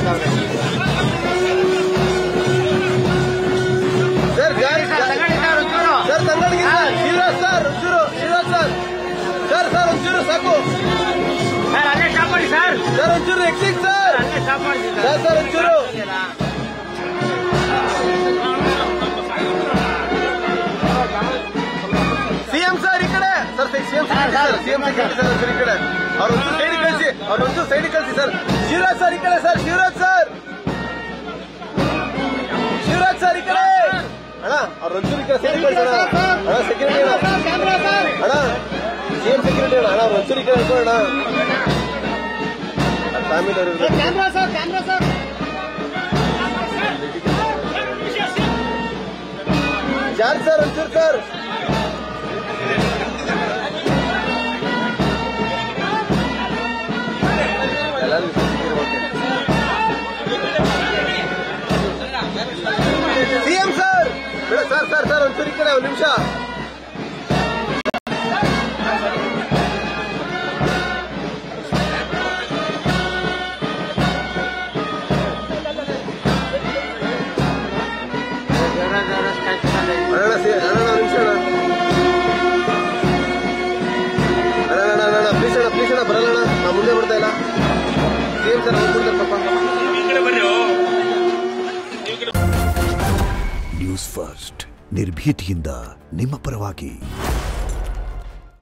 ಸಾಕು ಸರ್, ಅಲ್ಲೇ ಸ್ಟಾಪ್ ಮಾಡಿ ಸರ್. ಸರ್ ಒಂಚೂರು ಎಕ್ಸಿಟ್ ಸರ್, ಅಲ್ಲೇ ಸ್ಟಾಪ್ ಮಾಡಿ ಸರ್. ಸರ್ ಒಂಚೂರು ಸಿಎಂ ಸರ್ ಈ ಕಡೆ ಸರ್. ಸಿಎಂ ಸಿಎಂ ಸರ್ ಈ ಕಡೆ ಅವ್ರೊಂಚೂರು ಸೈಡಿಗೆ ಕಳಿಸಿ, ಅವ್ರೊಂಚೂರು ಸೈಡಿಗೆ ಕಳಿಸಿ ಸರ್. ಶಿವರಾಜ್ ಸರ್ ಈ ಕಡೆ ಸರ್. ಶಿವರಾಜ್ ಸರ್, ಶಿವರಾಜ್ ಸರ್ ಈ ಕಡೆ ಅಣ್ಣ. ಅವ್ರೊಂಚೂರು ಈ ಕಡೆ ಸೈಡಿಗೆ ಕಳಿಸೋಣ ಅಣ್ಣ. ಸೆಕ್ಯೂರಿಟಿ ಅಣ್ಣ, ಸಿಎಂ ಸೆಕ್ಯೂರಿಟಿ ಅಣ್ಣ. ಅವ್ರು ಒಂಚೂರು ಈ ಕಡೆ ಅಣ್ಣ. ಫ್ಯಾಮಿಲಿ ಅವರು ಕ್ಯಾಮ್ರಾ ಸರ್, ಕ್ಯಾಮ್ರಾ ಸರ್. ಯಾರು ಸರ್ ಒಂಚೂರು sir. CM sir sir sir sir ಒಂಚೂರು ಈ ಕಡೆ ಒಂದು ನಿಮಿಷ. ಪ್ಲೀಸ್ ಅಣ್ಣ ಬರಲ್ಲ ಅಣ್ಣ, ನಾವು ಮುಂದೆ ಬರ್ತಾ ಇಲ್ಲ. ಸೇಮ್ ಸರ್ ನ್ಯೂಸ್ ಫಸ್ಟ್ ನಿರ್ಭೀತಿಯಿಂದ ನಿಮ್ಮ ಪರವಾಗಿ.